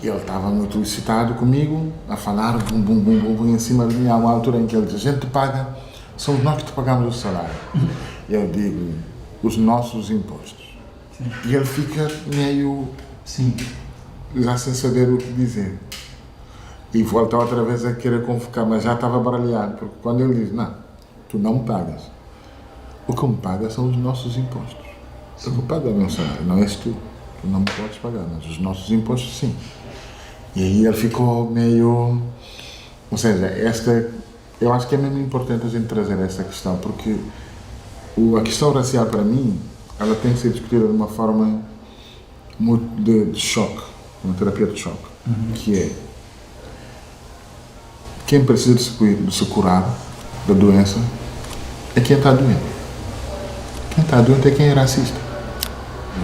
Ele estava muito excitado comigo, a falar bum, bum, bum, bum, bum, em cima de mim. Há uma altura em que ele diz: a gente te paga, somos nós que te pagamos o salário. Eu digo: os nossos impostos. Sim. E ele fica meio... Sim. Já sem saber o que dizer. E volta outra vez a querer convocar, mas já estava baralhado, porque quando ele diz: não, tu não me pagas. O que me paga são os nossos impostos. O que paga é o meu salário, não és tu. Tu não me podes pagar, mas os nossos impostos sim. E aí ele ficou meio... Ou seja, eu acho que é mesmo importante a gente trazer essa questão, porque a questão racial, para mim, ela tem que ser discutida de uma forma muito de choque, uma terapia de choque, que é quem precisa de se curar da doença é quem está doente. Quem está doente é quem é racista.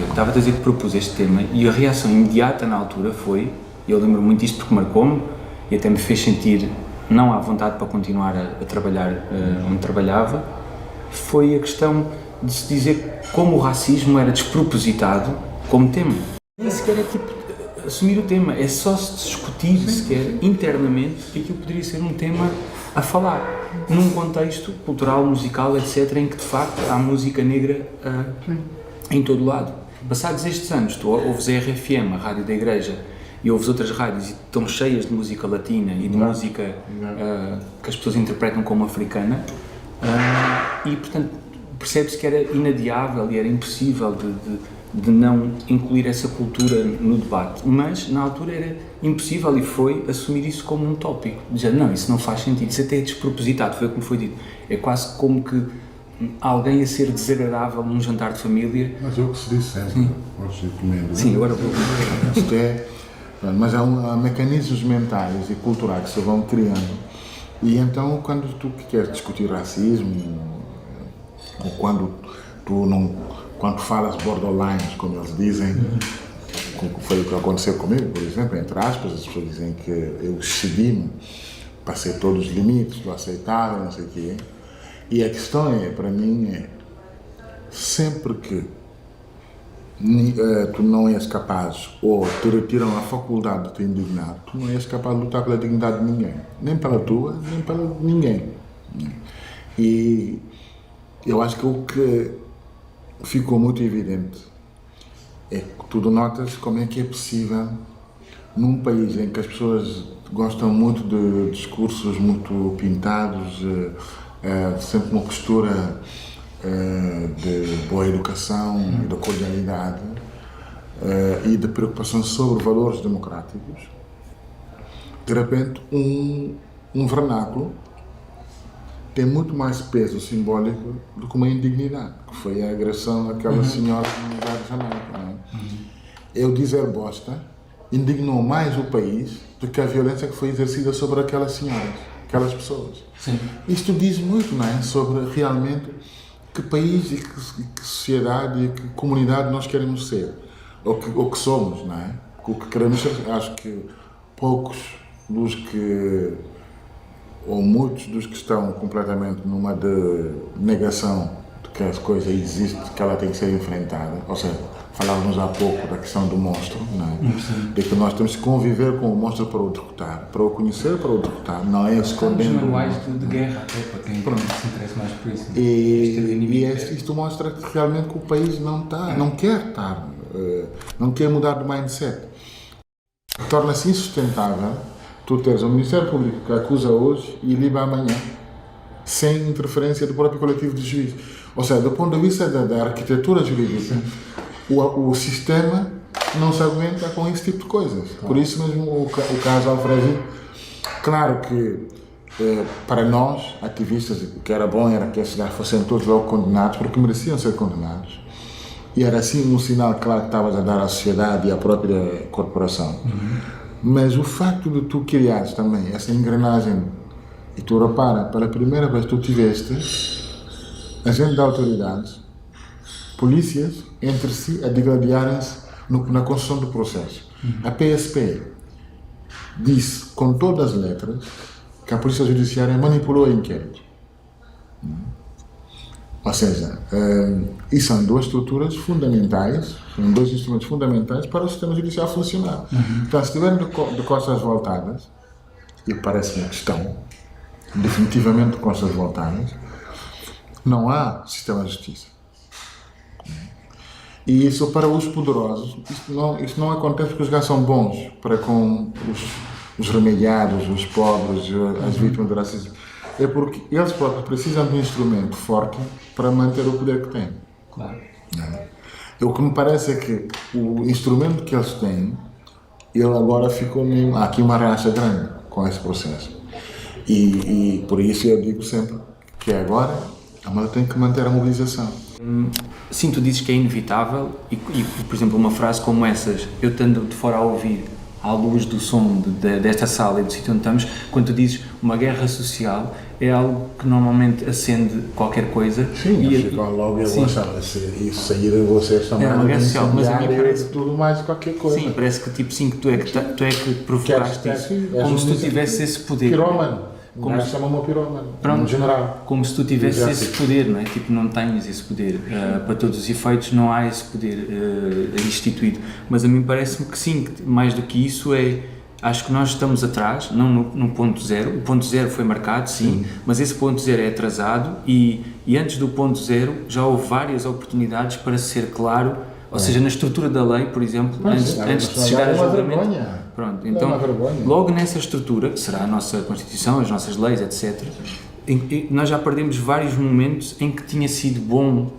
Eu estava a dizer que propus este tema e a reação imediata na altura foi, eu lembro muito disto porque marcou-me e até me fez sentir não à vontade para continuar a trabalhar onde trabalhava, foi a questão de se dizer como o racismo era despropositado como tema. Nem sequer é tipo assumir o tema, é só se discutir sequer internamente que aquilo poderia ser um tema a falar, num contexto cultural, musical, etc., em que de facto há música negra em todo lado. Passados estes anos, tu ouves a RFM, a rádio da igreja, e ouves outras rádios e estão cheias de música latina e de música que as pessoas interpretam como africana, e portanto percebe-se que era inadiável e era impossível de não incluir essa cultura no debate, mas na altura era impossível e foi assumir isso como um tópico, dizer não, isso não faz sentido, isso até é despropositado, foi como foi dito, é quase como que alguém a ser desagradável num jantar de família. Mas é o que se diz sempre, hoje comendo. Sim, agora vou. Isto é, mas há mecanismos mentais e culturais que se vão criando, e então quando tu queres discutir racismo, ou quando falas borderlines, como eles dizem, foi o que aconteceu comigo, por exemplo, entre aspas, as pessoas dizem que eu excedi-me, passei todos os limites do aceitável, não sei o quê. E a questão para mim, sempre que tu não és capaz, ou te retiram a faculdade de te indignar, tu não és capaz de lutar pela dignidade de ninguém, nem pela tua, nem pela ninguém. E eu acho que o que ficou muito evidente é que tu notas como é que é possível, num país em que as pessoas gostam muito de discursos muito pintados, sempre uma postura de boa educação, de cordialidade e de preocupação sobre valores democráticos, de repente um vernáculo tem muito mais peso simbólico do que uma indignidade, que foi a agressão àquela senhora no lugar de Jamaica. Eu dizer bosta indignou mais o país do que a violência que foi exercida sobre aquelas senhoras, aquelas pessoas. Sim. Isto diz muito, não é? Sobre realmente que país e que sociedade e que comunidade nós queremos ser, ou que somos, não é? O que queremos ser. Acho que poucos dos que, ou muitos dos que estão completamente numa de negação de que a coisa existe, que ela tem que ser enfrentada, ou seja, falávamos há pouco da questão do monstro, não é? De que nós temos que conviver com o monstro para o derrotar, para o conhecer, para o derrotar, não é escondendo. Estamos manuais de guerra, até para quem se interessa mais por isso. Isto mostra que realmente que o país não quer estar, não quer mudar de mindset. Torna-se insustentável tu teres um Ministério Público que acusa hoje e liba amanhã, sem interferência do próprio coletivo de juízes. Ou seja, do ponto de vista da arquitetura jurídica, o sistema não se aguenta com esse tipo de coisas. Por isso mesmo o caso Alfragil, claro que para nós, ativistas, o que era bom era que esses gajos fossem todos logo condenados, porque mereciam ser condenados. E era assim um sinal claro que estavas a dar à sociedade e à própria corporação. Mas o facto de tu criares também essa engrenagem, e tu repara, pela primeira vez tu tiveste agentes de autoridades, polícias, entre si a digladiarem-se na construção do processo. A PSP disse com todas as letras que a Polícia Judiciária manipulou o inquérito. Ou seja, e são duas estruturas fundamentais, são dois instrumentos fundamentais para o sistema judicial funcionar. Então, se estiverem de costas voltadas, e parece-me que estão, definitivamente de costas voltadas, não há sistema de justiça. E isso para os poderosos, isso não acontece porque os gajos são bons para com os remediados, os pobres, as vítimas do racismo. É porque eles próprios precisam de um instrumento forte para manter o poder que têm. Claro. O que me parece é que o instrumento que eles têm, ele agora ficou meio... Há aqui uma racha grande com esse processo. E por isso eu digo sempre que agora a Malta tem que manter a mobilização. Sim, tu dizes que é inevitável e, por exemplo, uma frase como essas, eu estando de fora a ouvir, à luz do som desta sala e do sítio onde estamos, quando tu dizes uma guerra social, é algo que normalmente acende qualquer coisa. Sim, e ficam logo eu achava se sair de vocês também. É uma guerra social, mas a mim parece tudo mais qualquer coisa. Sim, parece que tipo sim, que tu é que provocaste isso, como se tu tivesse esse poder. Piromano. Como se chama-me piromano, no general. Como se tu tivesses esse poder, não é? Tipo, não tens esse poder. Para todos os efeitos, não há esse poder instituído. Mas a mim parece-me que sim, que mais do que isso acho que nós estamos atrás, não no ponto zero. O ponto zero foi marcado, sim, mas esse ponto zero é atrasado e antes do ponto zero já houve várias oportunidades para ser claro, ou seja, na estrutura da lei, por exemplo, antes de chegar a julgamento. Pronto, então, logo nessa estrutura, que será a nossa Constituição, as nossas leis, etc., nós já perdemos vários momentos em que tinha sido bom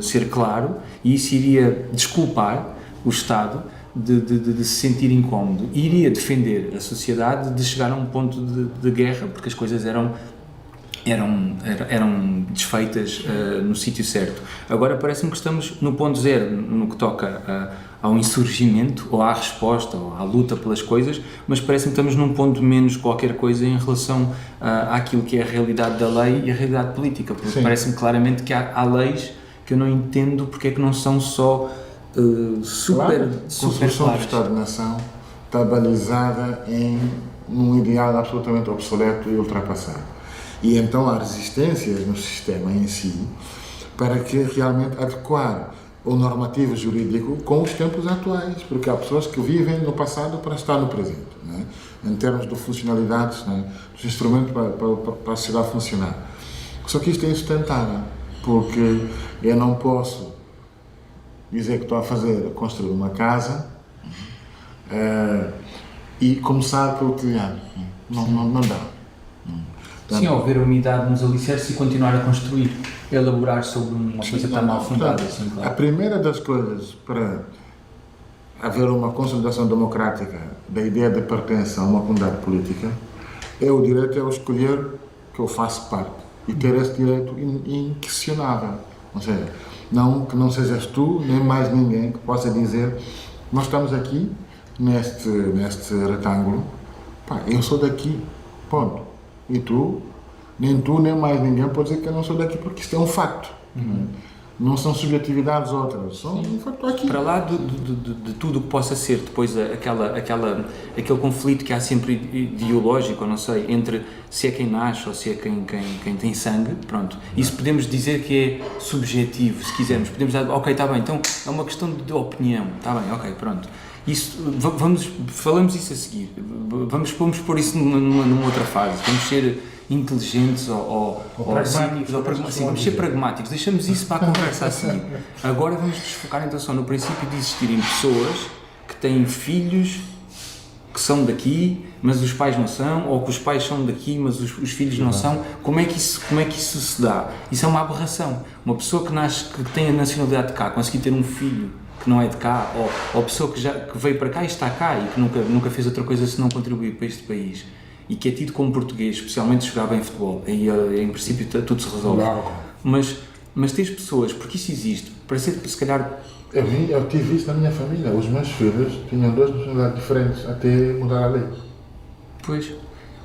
ser claro e isso iria desculpar o Estado de se sentir incómodo e iria defender a sociedade de chegar a um ponto de guerra, porque as coisas eram desfeitas no sítio certo. Agora parece-me que estamos no ponto zero, no que toca ao insurgimento, ou à resposta, ou à luta pelas coisas, mas parece-me que estamos num ponto menos qualquer coisa em relação àquilo que é a realidade da lei e a realidade política, porque parece-me claramente que há leis que eu não entendo porque é que não são só super a construção do Estado-nação está balizada em um ideal absolutamente obsoleto e ultrapassado. E então há resistências no sistema em si para que realmente adequar o normativo jurídico com os tempos atuais, porque há pessoas que vivem no passado para estar no presente, né? Em termos de funcionalidades, né? Dos instrumentos para a sociedade funcionar. Só que isto é insustentável, porque eu não posso dizer que estou a construir uma casa e começar pelo telhado. Não dá. Sim, haver umidade nos alicerces e continuar a construir, elaborar sobre uma coisa que está mal fundada. Assim, claro. A primeira das coisas para haver uma consolidação democrática da ideia de pertença a uma comunidade política é o direito a escolher que eu faço parte e ter esse direito inquestionável. Ou seja, que não sejas tu, nem mais ninguém que possa dizer nós estamos aqui, neste retângulo, eu sou daqui, ponto. E tu, nem mais ninguém pode dizer que eu não sou daqui, porque isto é um facto. Não são subjetividades outras, são um facto aqui. Para lá de tudo o que possa ser depois aquele conflito que há sempre ideológico, ou não sei, entre se é quem nasce ou se é quem tem sangue, pronto. Isso podemos dizer que é subjetivo, se quisermos. Podemos dizer, ok, está bem, então é uma questão de opinião, está bem, ok, pronto. Isso, falamos isso a seguir, vamos pôr isso numa outra fase, vamos ser inteligentes ou cínicos, vamos ser pragmáticos, deixamos isso para a conversa a seguir. Agora vamos nos focar então só no princípio de existirem pessoas que têm filhos que são daqui, mas os pais não são, ou que os pais são daqui, mas os filhos não são. Como é que isso se dá? Isso é uma aberração. Uma pessoa que nasce, que tem a nacionalidade de cá, conseguir ter um filho que não é de cá, ou pessoa que veio para cá e está cá e que nunca fez outra coisa senão contribuir para este país e que é tido como português, especialmente se jogar bem futebol, aí em princípio tudo se resolve. Mas tens pessoas, porque isso existe, para ser, se calhar... Eu tive isso na minha família, os meus filhos tinham duas nacionalidades diferentes até mudar a lei. Pois,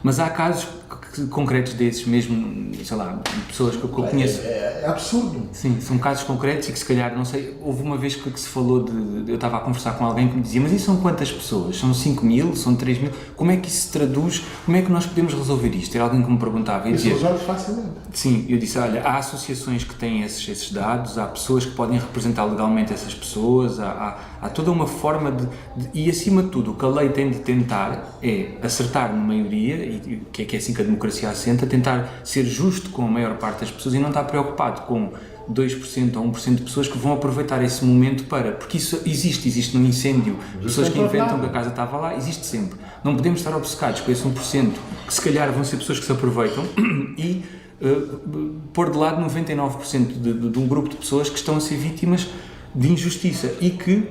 mas há casos que concretos desses mesmo, sei lá, pessoas que eu conheço. É absurdo. Sim, são casos concretos e que se calhar, não sei, houve uma vez que se falou eu estava a conversar com alguém que me dizia, mas isso são quantas pessoas? São 5.000? São 3.000? Como é que isso se traduz? Como é que nós podemos resolver isto? Era alguém que me perguntava. Isso resolve facilmente. Sim, eu disse, olha, há associações que têm esses dados, há pessoas que podem representar legalmente essas pessoas, há toda uma forma e acima de tudo, o que a lei tem de tentar é acertar na maioria, e que é assim que a democracia assenta, tentar ser justo com a maior parte das pessoas e não estar preocupado com 2% ou 1% de pessoas que vão aproveitar esse momento porque isso existe no incêndio, pessoas que inventam que a casa estava lá, existe sempre. Não podemos estar obcecados com esse 1%, que se calhar vão ser pessoas que se aproveitam e pôr de lado 99% de um grupo de pessoas que estão a ser vítimas de injustiça e que,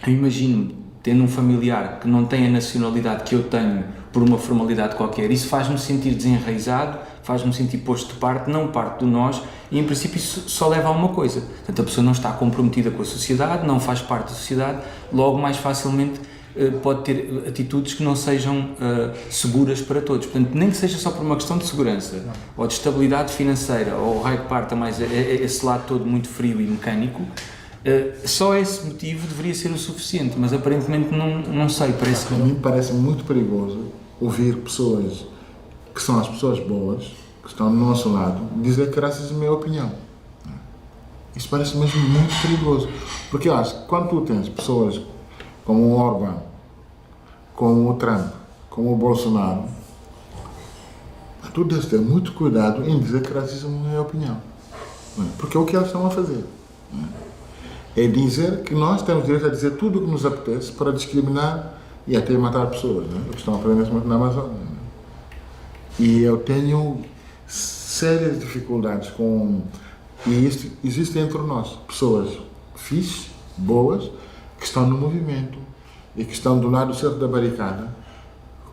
eu imagino, tendo um familiar que não tem a nacionalidade que eu tenho por uma formalidade qualquer, isso faz-me sentir desenraizado, faz-me sentir posto de parte, não parte do nós, e em princípio isso só leva a uma coisa. Portanto, a pessoa não está comprometida com a sociedade, não faz parte da sociedade, logo mais facilmente pode ter atitudes que não sejam seguras para todos. Portanto, nem que seja só por uma questão de segurança, ou de estabilidade financeira, ou o raio que parta mais esse lado todo muito frio e mecânico, só esse motivo deveria ser o suficiente, mas aparentemente não sei, parece que... A mim parece muito perigoso ouvir pessoas que são as pessoas boas, que estão do nosso lado, dizer que racismo é opinião. Isso parece mesmo muito perigoso, porque eu acho que quando tu tens pessoas como o Orbán, como o Trump, como o Bolsonaro, tu deves ter muito cuidado em dizer que racismo não é opinião, porque é o que eles estão a fazer. É dizer que nós temos direito a dizer tudo o que nos apetece para discriminar e até matar pessoas, o que estão a fazer nesse momento na Amazônia. E eu tenho sérias dificuldades com... E isto existe entre nós, pessoas fixes, boas, que estão no movimento e que estão do lado certo da barricada,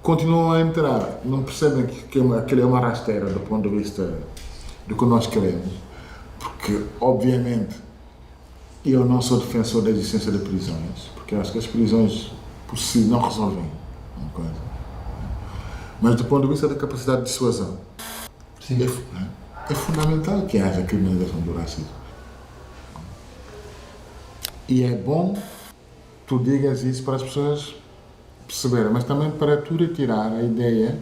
continuam a entrar, não percebem que aquilo é uma rasteira do ponto de vista do que nós queremos, porque, obviamente, eu não sou defensor da existência de prisões, porque eu acho que as prisões por si não resolvem uma coisa. Mas do ponto de vista da capacidade de dissuasão, é fundamental que haja criminalização do racismo. E é bom tu digas isso para as pessoas perceberem, mas também para tu retirar a ideia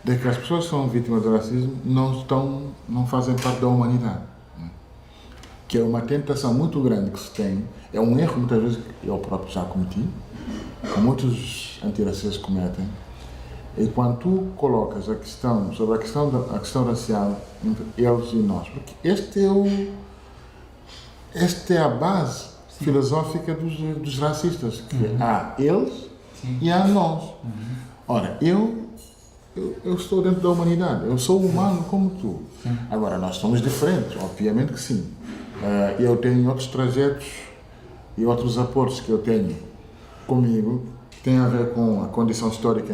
de que as pessoas que são vítimas do racismo não fazem parte da humanidade. Que é uma tentação muito grande que se tem, é um erro muitas vezes que eu próprio já cometi, que muitos antirracistas cometem, e quando tu colocas a questão sobre a questão racial entre eles e nós, porque esta é a base filosófica dos racistas, que há eles e há nós. Ora, eu estou dentro da humanidade, eu sou humano como tu. Agora, nós somos diferentes, obviamente que sim. Eu tenho outros trajetos e outros aportes que eu tenho comigo que têm a ver com a condição histórica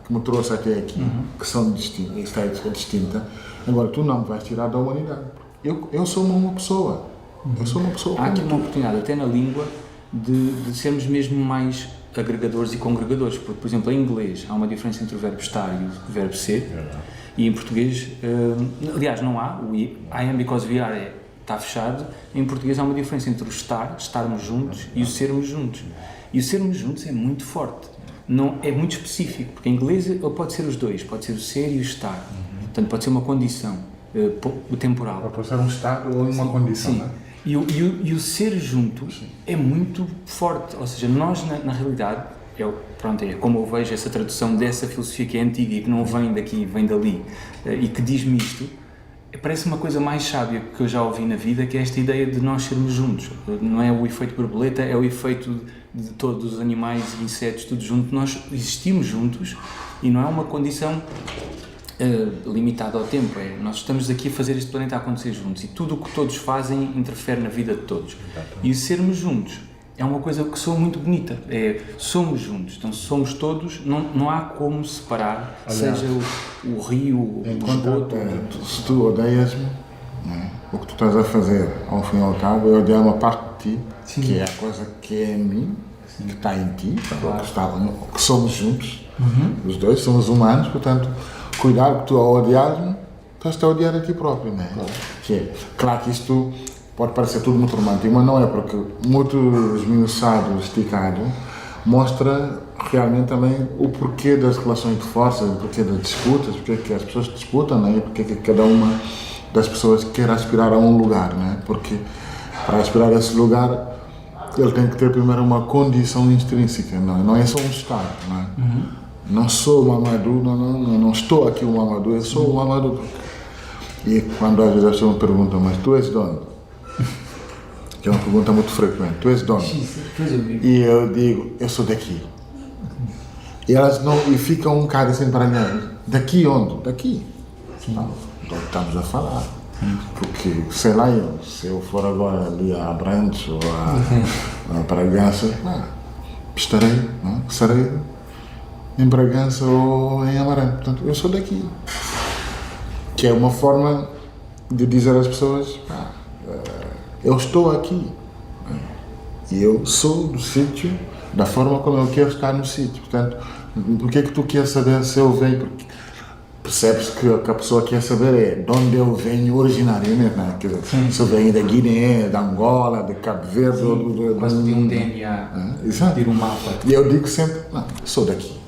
que me trouxe até aqui, que são distinta. Agora, tu não me vais tirar da humanidade. Eu sou uma pessoa. Eu sou uma pessoa. Há aqui uma oportunidade, até na língua, de sermos mesmo mais agregadores e congregadores. Porque, por exemplo, em inglês há uma diferença entre o verbo estar e o verbo ser. E em português, aliás, não há. O I am because we are está fechado. Em português há uma diferença entre o estarmos juntos, e o sermos juntos. E o sermos juntos é muito forte. Não, é muito específico, porque em inglês ele pode ser os dois, pode ser o ser e o estar. Portanto, pode ser uma condição temporal. Pode ser um estado ou uma condição. Sim. E o ser junto é muito forte, ou seja, nós na realidade, é como eu vejo essa tradução dessa filosofia que é antiga e que não vem daqui, vem dali, e que diz-me isto, parece uma coisa mais sábia que eu já ouvi na vida, que é esta ideia de nós sermos juntos. Não é o efeito borboleta, é o efeito de todos os animais e insetos, tudo junto. Nós existimos juntos e não é uma condição limitada ao tempo. Nós estamos aqui a fazer este planeta acontecer juntos e tudo o que todos fazem interfere na vida de todos. E o sermos juntos é uma coisa que soa muito bonita. Somos juntos, então somos todos, não há como separar, seja o rio, o esgoto. Se tu odeias-me, o que tu estás a fazer, ao fim e ao cabo, é odiar uma parte de ti, que é a coisa que é em mim, que está em ti, claro. Que somos juntos, os dois somos humanos, portanto, cuidado que tu ao odiar, estás a odiar a ti próprio, né? Claro que isto pode parecer tudo muito romântico, mas não é, porque muito esmiuçado, esticado, mostra realmente também o porquê das relações de força, o porquê das disputas, porque que as pessoas disputam, né? Porque que cada uma das pessoas quer aspirar a um lugar, né? Porque para aspirar a esse lugar ele tem que ter primeiro uma condição intrínseca, não é só um estado, não é? Não sou o Mamadou, não estou aqui o Mamadou, eu sou o Mamadou. E quando às vezes as pessoas me perguntam, mas tu és de onde? Que é uma pergunta muito frequente, tu és de onde? E eu digo, eu sou daqui. E elas não, e ficam um bocado assim para mim, daqui onde? Daqui. Não, então estamos a falar. Porque, sei lá, se eu for agora ali a Abrantes ou a Bragança, estarei, não? Serei em Bragança ou em Amarante. Portanto, eu sou daqui. Que é uma forma de dizer às pessoas, eu estou aqui. E eu sou do sítio da forma como eu quero estar no sítio. Portanto, o que é que tu queres saber se eu venho? Porque percebes que a pessoa quer saber é de onde eu venho originariamente, né? Quer dizer, se eu venho da Guiné, da Angola, de Cabo Verde, mas de um DNA, exato. de um mapa. E eu digo sempre, não, sou daqui.